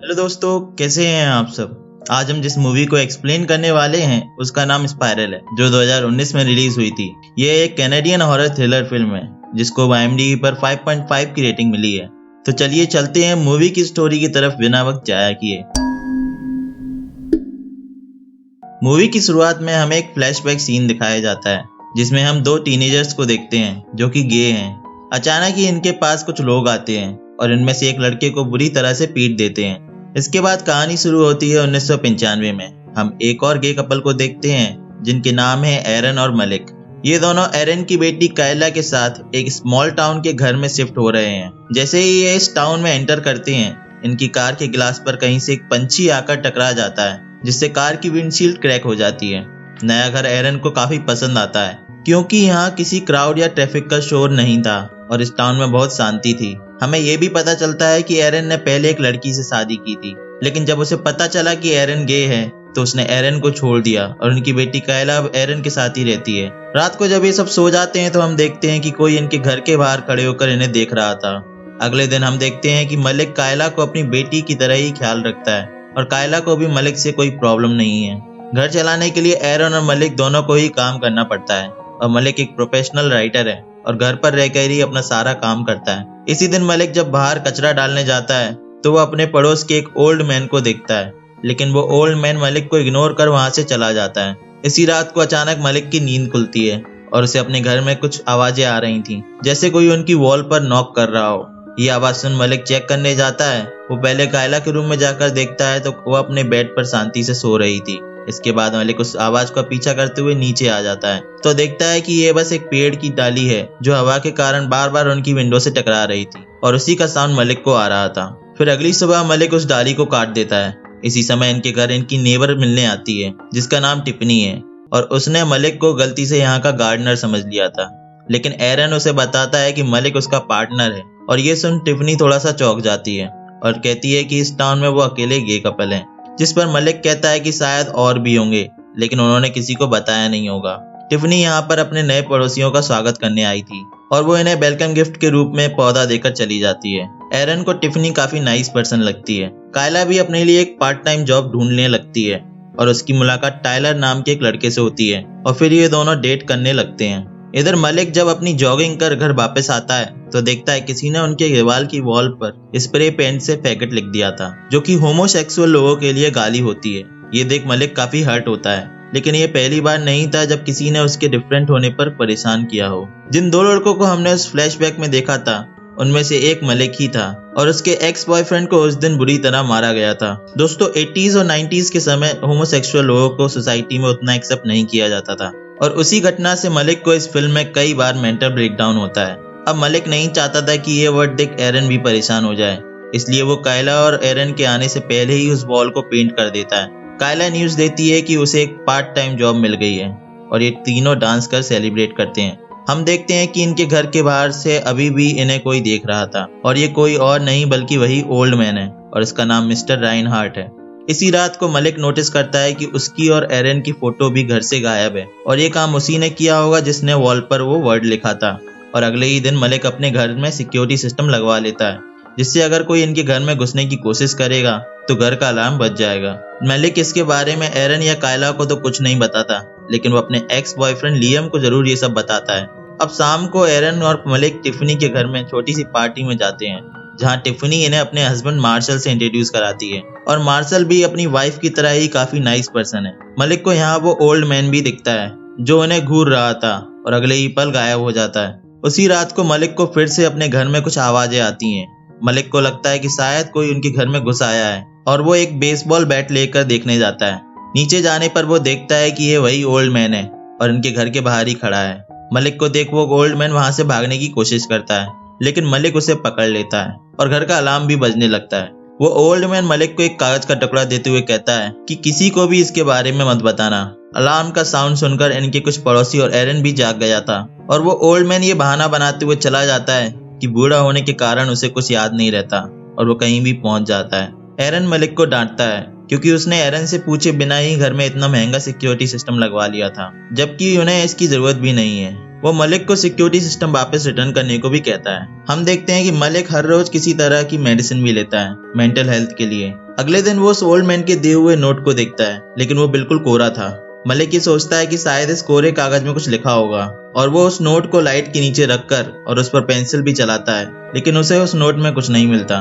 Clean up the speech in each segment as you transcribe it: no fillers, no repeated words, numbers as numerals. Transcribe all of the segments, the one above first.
Hello दोस्तों, कैसे हैं आप सब। आज हम जिस मूवी को एक्सप्लेन करने वाले हैं उसका नाम स्पाइरल है, जो 2019 में रिलीज हुई थी। ये एक कैनेडियन हॉरर थ्रिलर फिल्म है जिसको IMDb पर 5.5 की रेटिंग मिली है। तो चलिए चलते हैं मूवी की स्टोरी की तरफ बिना वक्त जाया किए। मूवी की शुरुआत में हमें एक फ्लैशबैक सीन दिखाया जाता है जिसमें हम दो टीनेजर्स को देखते हैं जो कि गे हैं। अचानक ही इनके पास कुछ लोग आते हैं और इनमें से एक लड़के को बुरी तरह से पीट देते हैं। इसके बाद कहानी शुरू होती है 1995 में। हम एक और गे कपल को देखते हैं जिनके नाम है एरन और मलिक। ये दोनों एरन की बेटी कायला के साथ एक स्मॉल टाउन के घर में शिफ्ट हो रहे हैं। जैसे ही ये इस टाउन में एंटर करते हैं, इनकी कार के गिलास पर कहीं से एक पंछी आकर टकरा जाता है जिससे कार की विंडशील्ड क्रैक हो जाती है। नया घर एरन को काफी पसंद आता है क्योंकि यहाँ किसी क्राउड या ट्रैफिक का शोर नहीं था और इस टाउन में बहुत शांति थी। हमें यह भी पता चलता है कि एरन ने पहले एक लड़की से शादी की थी, लेकिन जब उसे पता चला कि एरन गे है तो उसने एरन को छोड़ दिया और उनकी बेटी कायला अब एरन के साथ ही रहती है। रात को जब ये सब सो जाते हैं तो हम देखते हैं कि कोई इनके घर के बाहर खड़े होकर इन्हें देख रहा था। अगले दिन हम देखते हैं कि मलिक कायला को अपनी बेटी की तरह ही ख्याल रखता है और कायला को भी मलिक से कोई प्रॉब्लम नहीं है। घर चलाने के लिए एरन और मलिक दोनों को ही काम करना पड़ता है और मलिक एक प्रोफेशनल राइटर है और घर पर रहकर ही अपना सारा काम करता है। इसी दिन मलिक जब बाहर कचरा डालने जाता है तो वो अपने पड़ोस के एक ओल्ड मैन को देखता है, लेकिन वो ओल्ड मैन मलिक को इग्नोर कर वहां से चला जाता है। इसी रात को अचानक मलिक की नींद खुलती है और उसे अपने घर में कुछ आवाजें आ रही थी, जैसे कोई उनकी वॉल पर नॉक कर रहा हो। ये आवाज सुन मलिक चेक करने जाता है। वो पहले कायला के रूम में जाकर देखता है तो वो अपने बेड पर शांति से सो रही थी। इसके बाद मलिक उस आवाज का पीछा करते हुए नीचे आ जाता है तो देखता है कि ये बस एक पेड़ की डाली है जो हवा के कारण बार बार उनकी विंडो से टकरा रही थी और उसी का साउंड मलिक को आ रहा था। फिर अगली सुबह मलिक उस डाली को काट देता है। इसी समय इनके घर इनकी नेबर मिलने आती है जिसका नाम टिफनी है और उसने मलिक को गलती से यहाँ का गार्डनर समझ लिया था, लेकिन एरन उसे बताता है कि मलिक उसका पार्टनर है। और ये सुन टिफनी थोड़ा सा चौंक जाती है और कहती है कि इस टाउन में वो अकेले गे कपल हैं। जिस पर मलिक कहता है कि शायद और भी होंगे, लेकिन उन्होंने किसी को बताया नहीं होगा। टिफनी यहाँ पर अपने नए पड़ोसियों का स्वागत करने आई थी और वो इन्हें वेलकम गिफ्ट के रूप में पौधा देकर चली जाती है। एरन को टिफनी काफी नाइस पर्सन लगती है। कायला भी अपने लिए एक पार्ट टाइम जॉब ढूंढने लगती है और उसकी मुलाकात टाइलर नाम के एक लड़के से होती है और फिर ये दोनों डेट करने लगते हैं। इधर मलिक जब अपनी जॉगिंग कर घर वापस आता है तो देखता है किसी ने उनके दीवार की वॉल पर स्प्रे पेंट से फैगट लिख दिया था, जो कि होमोसेक्सुअल लोगों के लिए गाली होती है। ये देख मलिक काफी हर्ट होता है, लेकिन ये पहली बार नहीं था जब किसी ने उसके डिफरेंट होने पर परेशान किया हो। जिन दो लड़कों को हमने उस फ्लैशबैक में देखा था उनमें से एक मलिक ही था और उसके एक्स बॉयफ्रेंड को उस दिन बुरी तरह मारा गया था। दोस्तों, 80s और 90s के समय होमोसेक्सुअल लोगों को सोसाइटी में उतना एक्सेप्ट नहीं किया जाता था और उसी घटना से मलिक को इस फिल्म में कई बार मेंटल ब्रेकडाउन होता है। अब मलिक नहीं चाहता था कि ये वर्ड देख एरन भी परेशान हो जाए, इसलिए वो कायला और एरन के आने से पहले ही उस वॉल को पेंट कर देता है। कायला न्यूज देती है कि उसे एक पार्ट टाइम जॉब मिल गई है और ये तीनों डांस कर सेलिब्रेट करते हैं। हम देखते हैं कि इनके घर के बाहर से अभी भी इन्हें कोई देख रहा था और ये कोई और नहीं बल्कि वही ओल्ड मैन है और इसका नाम मिस्टर राइनहार्ट है। इसी रात को मलिक नोटिस करता है कि उसकी और एरन की फोटो भी घर से गायब है और ये काम उसी ने किया होगा जिसने वॉल पर वो वर्ड लिखा था। और अगले ही दिन मलिक अपने घर में सिक्योरिटी सिस्टम लगवा लेता है जिससे अगर कोई इनके घर में घुसने की कोशिश करेगा तो घर का अलार्म बज जाएगा। मलिक इसके बारे में एरन या कायला को तो कुछ नहीं बताता, लेकिन वो अपने एक्स बॉयफ्रेंड लियम को जरूर ये सब बताता है। अब शाम को एरन और मलिक टिफनी के घर में छोटी सी पार्टी में जाते हैं जहां टिफनी इन्हें अपने हस्बैंड मार्शल से इंट्रोड्यूस कराती है और मार्शल भी अपनी वाइफ की तरह ही काफी नाइस पर्सन है। मलिक को यहाँ वो ओल्ड मैन भी दिखता है जो उन्हें घूर रहा था और अगले ही पल गायब हो जाता है। उसी रात को मलिक को फिर से अपने घर में कुछ आवाजें आती हैं। मलिक को लगता है कि शायद कोई उनके घर में घुस आया है और वो एक बेसबॉल बैट लेकर देखने जाता है। नीचे जाने पर वो देखता है कि ये वही ओल्ड मैन है और इनके घर के बाहर ही खड़ा है। मलिक को देख वो ओल्ड मैन वहां से भागने की कोशिश करता है, लेकिन मलिक उसे पकड़ लेता है और घर का अलार्म भी बजने लगता है। वो ओल्ड मैन मलिक को एक कागज का टुकड़ा देते हुए कहता है कि किसी को भी इसके बारे में मत बताना। अलार्म का साउंड सुनकर इनके कुछ पड़ोसी और एरन भी जाग गया था और वो ओल्ड मैन ये बहाना बनाते हुए चला जाता है कि बूढ़ा होने के कारण उसे कुछ याद नहीं रहता और वो कहीं भी पहुंच जाता है। एरन मलिक को डांटता है क्योंकि उसने एरन से पूछे बिना ही घर में इतना महंगा सिक्योरिटी सिस्टम लगवा लिया था, जबकि उन्हें इसकी जरूरत भी नहीं है। वो मलिक को सिक्योरिटी सिस्टम वापस रिटर्न करने को भी कहता है। हम देखते हैं कि मलिक हर रोज किसी तरह की मेडिसिन भी लेता है मेंटल हेल्थ के लिए। अगले दिन वो उस ओल्ड मैन के दिए हुए नोट को देखता है, लेकिन वो बिल्कुल कोरा था। मलिक ये सोचता है कि शायद इस कोरे कागज में कुछ लिखा होगा, और वो उस नोट को लाइट के नीचे रखकर और उस पर पेंसिल भी चलाता है, लेकिन उसे उस नोट में कुछ नहीं मिलता।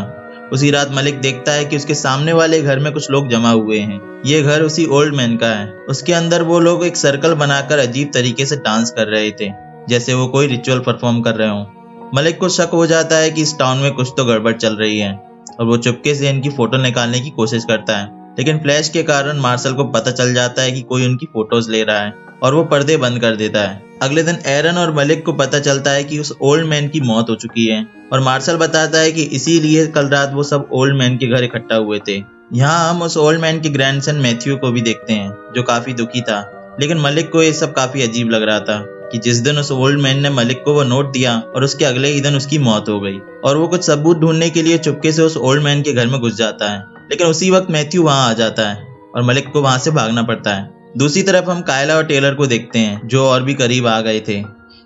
उसी रात मलिक देखता है कि उसके सामने वाले घर में कुछ लोग जमा हुए हैं। ये घर उसी ओल्ड मैन का है। उसके अंदर वो लोग एक सर्कल बनाकर अजीब तरीके से डांस कर रहे थे, जैसे वो कोई रिचुअल परफॉर्म कर रहे हों। मलिक को शक हो जाता है कि इस टाउन में कुछ तो गड़बड़ चल रही है, और वो चुपके से इनकी फोटो निकालने की कोशिश करता है, लेकिन फ्लैश के कारण मार्शल को पता चल जाता है कि कोई उनकी फोटोज ले रहा है, और वो पर्दे बंद कर देता है। अगले दिन एरन और मलिक को पता चलता है कि उस ओल्ड मैन की मौत हो चुकी है, और मार्शल बताता है कि इसीलिए कल रात वो सब ओल्ड मैन के घर इकट्ठा हुए थे। यहाँ हम उस ओल्ड मैन के ग्रैंडसन मैथ्यू को भी देखते हैं, जो काफी दुखी था, लेकिन मलिक को ये सब काफी अजीब लग रहा था कि जिस दिन उस ओल्ड मैन ने मलिक को वो नोट दिया और उसके अगले ही दिन उसकी मौत हो गई, और वो कुछ सबूत ढूंढने के लिए चुपके से उस ओल्ड मैन के घर में घुस जाता है। लेकिन उसी वक्त मैथ्यू वहां आ जाता है और मलिक को वहां से भागना पड़ता है। दूसरी तरफ हम कायला और टेलर को देखते हैं, जो और भी करीब आ गए थे।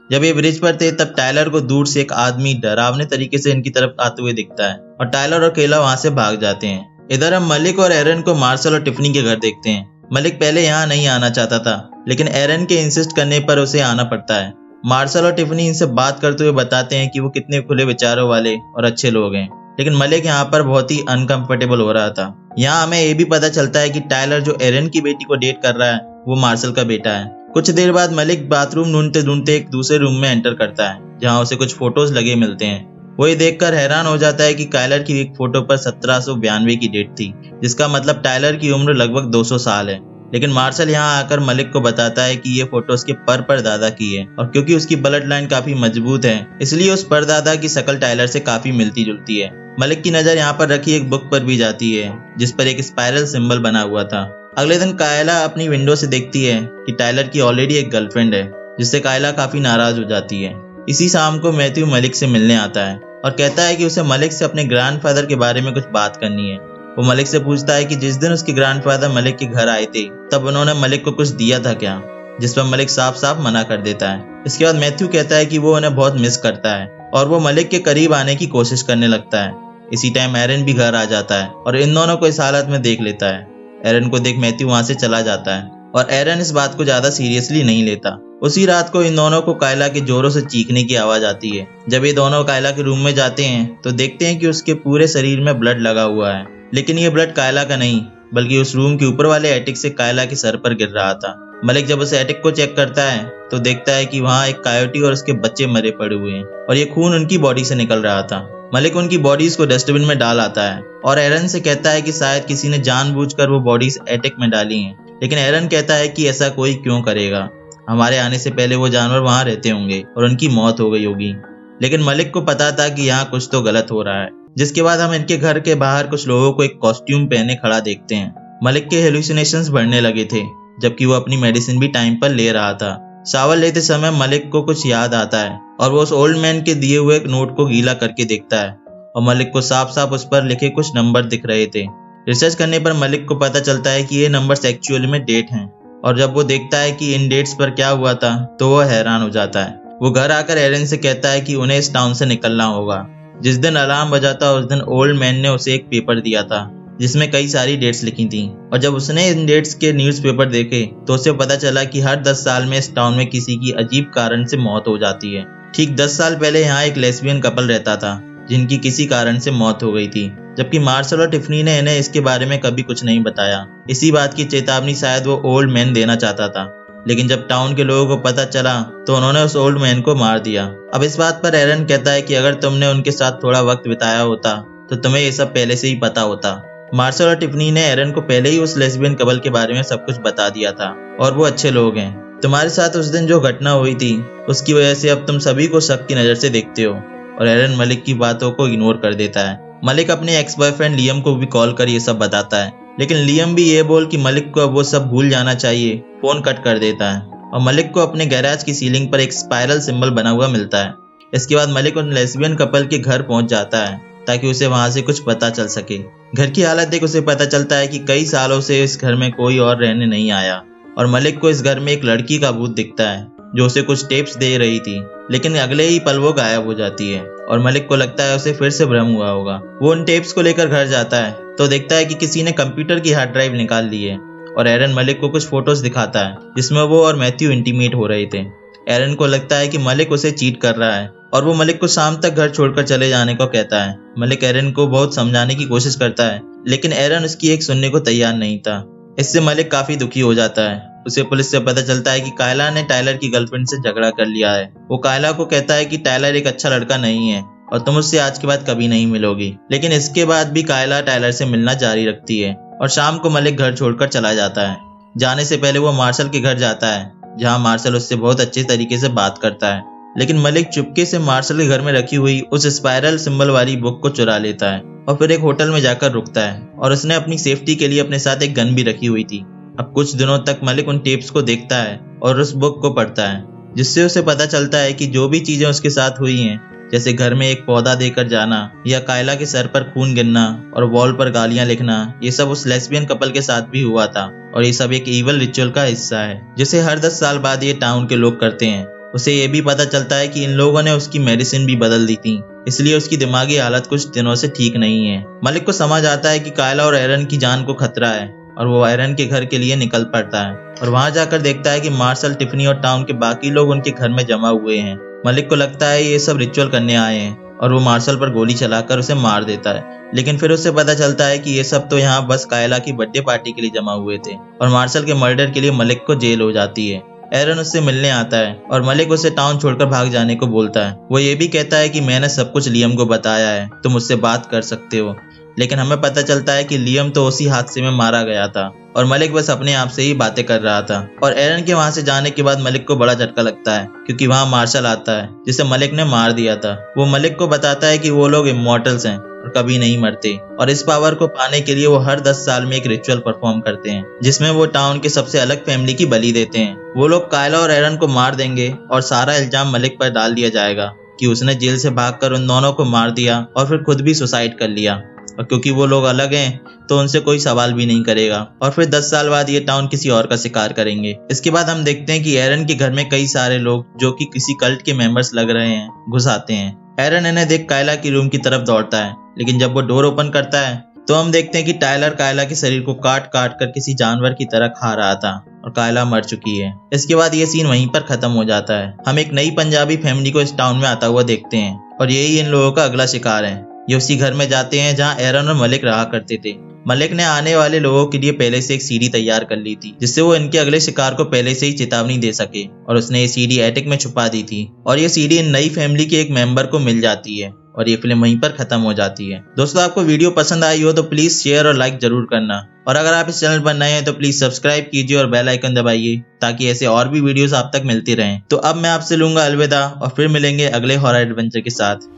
जब ये ब्रिज पर थे तब टायलर को दूर से एक आदमी डरावने तरीके से इनकी तरफ आते हुए दिखता है, और टायलर और केला वहां से भाग जाते हैं। इधर हम मलिक और एरन को मार्शल और टिफनी के घर देखते हैं। मलिक पहले यहाँ नहीं आना चाहता था, लेकिन एरन के इंसिस्ट करने पर उसे आना पड़ता है। मार्शल और टिफनी इनसे बात करते हुए बताते हैं कि वो कितने खुले विचारों वाले और अच्छे लोग हैं, लेकिन मलिक यहाँ पर बहुत ही अनकंफर्टेबल हो रहा था। यहाँ हमें ये भी पता चलता है कि टायलर जो एरन की बेटी को डेट कर रहा है वो मार्शल का बेटा है। कुछ देर बाद मलिक बाथरूम ढूंढते ढूंढते एक दूसरे रूम में एंटर करता है, जहाँ उसे कुछ फोटोज लगे मिलते हैं। वो ये देखकर हैरान हो जाता है कि टायलर की एक फोटो पर 1792 की डेट थी, जिसका मतलब टायलर की उम्र लगभग 200 साल है। लेकिन मार्शल यहाँ आकर मलिक को बताता है कि ये फोटो उसके परदादा की है, और क्योंकि उसकी ब्लड लाइन काफी मजबूत है, इसलिए उस परदादा की शक्ल टायलर से काफी मिलती जुलती है। मलिक की नजर यहाँ पर रखी एक बुक पर भी जाती है, जिस पर एक स्पाइरल सिंबल बना हुआ था। अगले दिन कायला अपनी विंडो से देखती है कि टायलर की ऑलरेडी एक गर्लफ्रेंड है, जिससे कायला काफी नाराज हो जाती है। इसी शाम को मैथ्यू मलिक से मिलने आता है और कहता है कि उसे मलिक से अपने ग्रैंडफादर के बारे में कुछ बात करनी है। वो मलिक से पूछता है कि जिस दिन उसके ग्रैंडफादर मलिक के घर आए थे तब उन्होंने मलिक को कुछ दिया था क्या, जिस पर मलिक साफ साफ मना कर देता है। इसके बाद मैथ्यू कहता है कि वो उन्हें बहुत मिस करता है, और वो मलिक के करीब आने की कोशिश करने लगता है। इसी टाइम एरन भी घर आ जाता है और इन दोनों को इस हालत में देख लेता है। एरन को देख मैथ्यू वहां से चला जाता है, और एरन इस बात को ज्यादा सीरियसली नहीं लेता। उसी रात को इन दोनों को कायला के जोरों से चीखने की आवाज आती है। जब ये दोनों कायला के रूम में जाते हैं तो देखते हैं कि उसके पूरे शरीर में ब्लड लगा हुआ है, लेकिन ये ब्लड कायला का नहीं, बल्कि उस रूम के ऊपर वाले एटिक से कायला के सर पर गिर रहा था। मलिक जब उस एटिक को चेक करता है तो देखता है कि वहाँ एक कायोटी और उसके बच्चे मरे पड़े हुए हैं, और ये खून उनकी बॉडी से निकल रहा था। मलिक उनकी बॉडीज को डस्टबिन में डाल आता है और एरन से कहता है कि शायद किसी ने जानबूझकर वो बॉडीज एटिक में डाली हैं, लेकिन एरन कहता है कि ऐसा कोई क्यों करेगा, हमारे आने से पहले वो जानवर वहां रहते होंगे और उनकी मौत हो गई होगी। लेकिन मलिक को पता था कि यहाँ कुछ तो गलत हो रहा है। जिसके बाद हम इनके घर के बाहर कुछ लोगों को एक कॉस्ट्यूम पहने खड़ा देखते हैं। मलिक के हेलुसिनेशंस बढ़ने लगे थे, जबकि वो अपनी मेडिसिन भी टाइम पर ले रहा था। शावर लेते समय मलिक को कुछ याद आता है और वो उस ओल्ड मैन के दिए हुए एक नोट को गीला करके देखता है, और मलिक को साफ साफ उस पर लिखे कुछ नंबर दिख रहे थे। रिसर्च करने पर मलिक को पता चलता है कि ये नंबर्स एक्चुअली में डेट हैं, और जब वो देखता है कि इन डेट्स पर क्या हुआ था तो वो हैरान हो जाता है। वो घर आकर एरन से कहता है कि उन्हें इस टाउन से निकलना होगा। जिस दिन अलार्म बजा था उस दिन ओल्ड मैन ने उसे एक पेपर दिया था जिसमें कई सारी डेट्स लिखी थी, और जब उसने इन डेट्स के न्यूज़पेपर देखे तो उसे पता चला कि हर 10 साल में इस टाउन में किसी की अजीब कारण से मौत हो जाती है। ठीक 10 साल पहले यहाँ एक लेस्बियन कपल रहता था जिनकी किसी कारण से मौत हो गई थी, जबकि मार्शल और टिफनी ने इन्हें इसके बारे में कभी कुछ नहीं बताया। इसी बात की चेतावनी शायद वो ओल्ड मैन देना चाहता था, लेकिन जब टाउन के लोगों को पता चला तो उन्होंने उस ओल्ड मैन को मार दिया। अब इस बात पर एरन कहता है कि अगर तुमने उनके साथ थोड़ा वक्त बिताया होता तो तुम्हें ये सब पहले से ही पता होता। मार्शल और टिफनी ने एरन को पहले ही उस लेस्बियन कपल के बारे में सब कुछ बता दिया था, और वो अच्छे लोग हैं। तुम्हारे साथ उस दिन जो घटना हुई थी उसकी वजह से अब तुम सभी को शक की नजर से देखते हो। और एरन मलिक की बातों को इग्नोर कर देता है। मलिक अपने एक्स बॉयफ्रेंड लियम को भी कॉल कर ये सब बताता है, लेकिन लियम भी ये बोल कि मलिक को अब वो सब भूल जाना चाहिए फोन कट कर देता है, और मलिक को अपने गैराज की सीलिंग पर एक स्पाइरल सिंबल बना हुआ मिलता है। इसके बाद मलिक उन लेस्बियन कपल के घर पहुंच जाता है ताकि उसे वहां से कुछ पता चल सके। घर की हालत देख उसे पता चलता है कि कई सालों से इस घर में कोई और रहने नहीं आया, और मलिक को इस घर में एक लड़की का भूत दिखता है जो उसे कुछ टिप्स दे रही थी, लेकिन अगले ही पल वो गायब हो जाती है और मलिक को लगता है उसे फिर से भ्रम हुआ होगा। वो उन टेप्स को लेकर घर जाता है तो देखता है कि किसी ने कंप्यूटर की हार्ड ड्राइव निकाल ली है और एरन मलिक को कुछ फोटोज दिखाता है जिसमें वो और मैथ्यू इंटीमेट हो रहे थे। एरन को लगता है कि मलिक उसे चीट कर रहा है और वो मलिक को शाम तक घर छोड़कर चले जाने को कहता है। मलिक एरन को बहुत समझाने की कोशिश करता है लेकिन एरन उसकी एक सुनने को तैयार नहीं था। इससे मलिक काफी दुखी हो जाता है। उसे पुलिस से पता चलता है कि कायला ने टायलर की गर्लफ्रेंड से झगड़ा कर लिया है। वो कायला को कहता है कि टायलर एक अच्छा लड़का नहीं है और तुम उससे आज के बाद कभी नहीं मिलोगी। लेकिन इसके बाद भी कायला टायलर से मिलना जारी रखती है और शाम को मलिक घर छोड़कर चला जाता है। जाने से पहले वो मार्शल के घर जाता है जहाँ मार्शल उससे बहुत अच्छे तरीके से बात करता है। लेकिन मलिक चुपके से मार्शल के घर में रखी हुई उस स्पाइरल सिंबल वाली बुक को चुरा लेता है और फिर एक होटल में जाकर रुकता है और उसने अपनी सेफ्टी के लिए अपने साथ एक गन भी रखी हुई थी। अब कुछ दिनों तक मलिक उन टेप्स को देखता है और उस बुक को पढ़ता है जिससे उसे पता चलता है कि जो भी चीजें उसके साथ हुई हैं, जैसे घर में एक पौधा देकर जाना या कायला के सर पर खून गिरना और वॉल पर गालियां लिखना, ये सब उस लेस्बियन कपल के साथ भी हुआ था और ये सब एक इवल रिचुअल का हिस्सा है जिसे हर 10 साल बाद ये टाउन के लोग करते हैं। उसे ये भी पता चलता है कि इन लोगों ने उसकी मेडिसिन भी बदल दी थी, इसलिए उसकी दिमागी हालत कुछ दिनों से ठीक नहीं है। मलिक को समझ आता है कि कायला और एरन की जान को खतरा है और वो एरन के घर के लिए निकल पड़ता है और वहां जाकर देखता है कि मार्शल, टिफनी और टाउन के बाकी लोग उनके घर में जमा हुए हैं। मलिक को लगता है ये सब रिचुअल करने आए हैं और वो मार्शल पर गोली चलाकर उसे मार देता है। लेकिन फिर उसे पता चलता है कि ये सब तो यहाँ बस कायला की बर्थडे पार्टी के लिए जमा हुए थे और मार्शल के मर्डर के लिए मलिक को जेल हो जाती है। एरन उससे मिलने आता है और मलिक उसे टाउन छोड़कर भाग जाने को बोलता है। वो ये भी कहता है कि मैंने सब कुछ लियम को बताया है, तुम उससे बात कर सकते हो। लेकिन हमें पता चलता है कि लियम तो उसी हादसे में मारा गया था और मलिक बस अपने आप से ही बातें कर रहा था। और एरन के वहां से जाने के बाद मलिक को बड़ा झटका लगता है क्योंकि वहां मार्शल आता है जिसे मलिक ने मार दिया था। वो मलिक को बताता है कि वो लोग इमॉर्टल्स हैं और कभी नहीं मरते और इस पावर को पाने के लिए वो हर 10 साल में एक रिचुअल परफॉर्म करते हैं जिसमें वो टाउन के सबसे अलग फैमिली की बलि देते हैं। वो लोग कायला और एरन को मार देंगे और सारा इल्जाम मलिक पर डाल दिया जाएगा कि उसने जेल से भागकर उन दोनों को मार दिया और फिर खुद भी सुसाइड कर लिया। और क्योंकि वो लोग अलग हैं तो उनसे कोई सवाल भी नहीं करेगा और फिर 10 साल बाद ये टाउन किसी और का शिकार करेंगे। इसके बाद हम देखते हैं कि एरन के घर में कई सारे लोग जो कि किसी कल्ट के मेंबर्स लग रहे हैं घुस आते हैं। एरन इन्हें देख कायला की रूम की तरफ दौड़ता है लेकिन जब वो डोर ओपन करता है तो हम देखते हैं कि टायलर कायला के शरीर को काट काट कर किसी जानवर की तरह खा रहा था और कायला मर चुकी है। इसके बाद ये सीन वहीं पर खत्म हो जाता है। हम एक नई पंजाबी फैमिली को इस टाउन में आता हुआ देखते हैं और यही इन लोगों का अगला शिकार है। ये उसी घर में जाते हैं जहाँ एरन और मलिक रहा करते थे। मलिक ने आने वाले लोगों के लिए पहले से एक सीढ़ी तैयार कर ली थी जिससे वो इनके अगले शिकार को पहले से ही चेतावनी दे सके और उसने ये सीढ़ी एटिक में छुपा दी थी और ये सीढ़ी इन नई फैमिली के एक मेंबर को मिल जाती है और ये फिल्म वहीं पर खत्म हो जाती है। दोस्तों, आपको वीडियो पसंद आई हो तो प्लीज शेयर और लाइक जरूर करना और अगर आप इस चैनल पर नए हैं तो प्लीज सब्सक्राइब कीजिए और बेल आइकन दबाइए ताकि ऐसे और भी वीडियोस आप तक मिलती रहें। तो अब मैं आपसे लूंगा अलविदा और फिर मिलेंगे अगले हॉरर एडवेंचर के साथ।